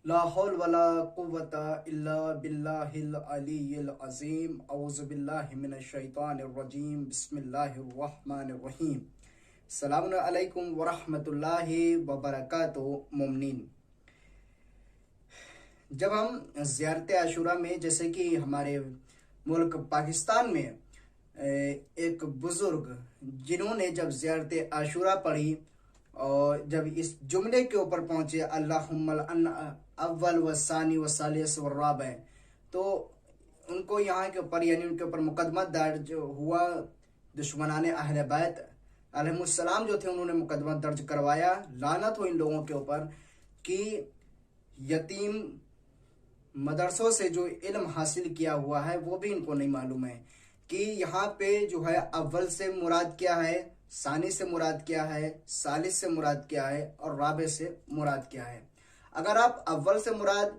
ला हौल वला कुव्वता इल्ला बिल्लाहिल अलीय्यिल अज़ीम। औज़ु बिल्लाहि मिनश शैतानिर रजीम। बिस्मिल्लाहिर रहमानिर रहीम। अस्सलामु अलैकुम व रहमतुल्लाहि व बरकातुहू। मुमिनीन, जब हम ज़ियारत आशूरा में, जैसे कि हमारे मुल्क पाकिस्तान में एक बुज़ुर्ग जिन्होंने जब ज़ियारत आशूरा पढ़ी और जब इस जुमले के ऊपर पहुंचे अल्लाहुम्मल अव्वल व सानी व सालिस व राबे, तो उनको यहाँ के ऊपर यानी उनके ऊपर मुकदमा दर्ज हुआ। दुश्मनाने अहले बैत अलैहिमुस्सलाम जो थे उन्होंने मुकदमा दर्ज करवाया। लानत हो इन लोगों के ऊपर कि यतीम मदरसों से जो इल्म हासिल किया हुआ है वो भी इनको नहीं मालूम है कि यहाँ पे जो है अव्वल से मुराद क्या है, सानी से मुराद क्या है, सालिस से मुराद क्या है और राबे से मुराद क्या है। अगर आप अव्वल से मुराद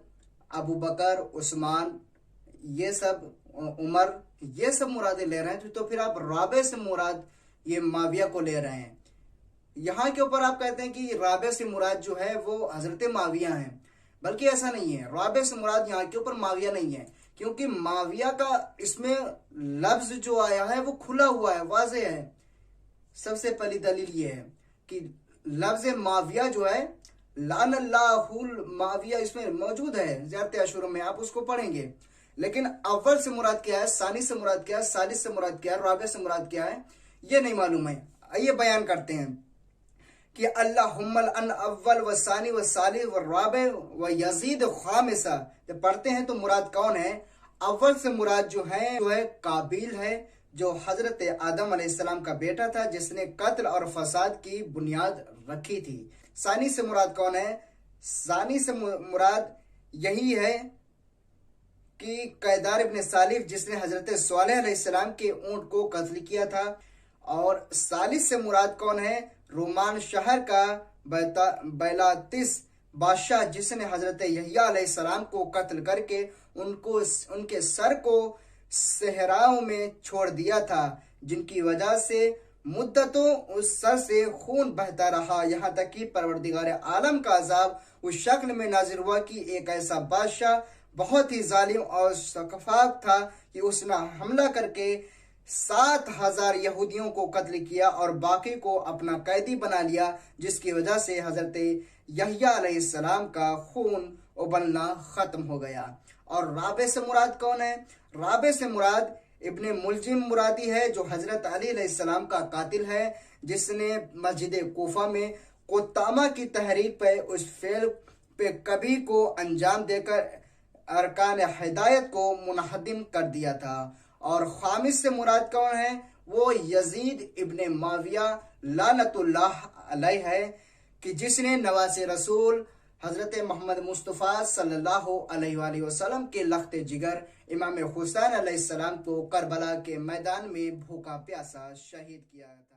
अबू बकर, उस्मान, ये सब, उमर, ये सब मुरादें ले रहे हैं तो फिर आप राबे से मुराद ये माविया को ले रहे हैं। यहाँ के ऊपर आप कहते हैं कि राबे से मुराद जो है वो हजरत माविया है, बल्कि ऐसा नहीं है। राबे से मुराद यहाँ के ऊपर माविया नहीं है, क्योंकि माविया का इसमें लफ्ज जो आया है वो खुला हुआ है, वाज़े है। सबसे पहली दलील ये है कि लफ्ज माविया जो है लानल्लाहुल माविया इसमें मौजूद है ज़ियारत आशूरा में, आप उसको पढ़ेंगे। लेकिन अव्वल से मुराद क्या है, सानी से मुराद क्या है, सालिस से मुराद क्या है, राबे से मुराद क्या है, ये नहीं मालूम है। आइए बयान करते हैं कि अल्लाहुम्मल अन अव्वल व सानी व सालिस व राबे व यजीद खामिसा, जब पढ़ते हैं तो मुराद कौन है। अव्वल से मुराद जो है काबिल है, जो हजरत आदम अलैहिस्सलाम का बेटा था, जिसने कत्ल और फसाद की बुनियाद रखी थी। सानी से मुराद कौन है, सानी से मुराद यही है कि कैदार इब्न सालिफ, जिसने हजरत स्वालेह अलैहिस्सलाम के ऊंट को कत्ल किया था। और सालिस से मुराद कौन है, रोमान शहर का बैलातिस बादशाह, जिसने हजरत यहया अलैहिस्सलाम को कत्ल करके उनके सर को सहराओं में छोड़ दिया था, जिनकी वजह से मुद्दतों उस सर से खून बहता रहा, यहाँ तक कि परवरदिगार आलम का अजाब उस शक्ल में नाजिल हुआ कि एक ऐसा बादशाह बहुत ही जालिम और शफाफ था कि उसने हमला करके 7,000 यहूदियों को कत्ल किया और बाकी को अपना कैदी बना लिया, जिसकी वजह से हजरत यहया अलैहिस्सलाम का खून उबलना खत्म हो गया। और राबे से मुराद कौन है, राबे से मुराद इब्ने मुलजिम मुरादी है, जो हजरत अली अलैहिस्सलाम का कातिल है, जिसने मस्जिद कोफा में कोतामा की तहरीक पे उस फेल पे कभी को अंजाम देकर अरकान हिदायत को मुनहदिम कर दिया था। और खामिस से मुराद कौन है, वो यजीद इब्ने माविया लानतुल्लाह अलैह है, कि जिसने नवासे रसूल हजरत मोहम्मद मुस्तफ़ा सल्लल्लाहु अलैहि वसल्लम के लख्त जिगर इमाम हुसैन अलैहिस्सलाम को करबला के मैदान में भूखा प्यासा शहीद किया था।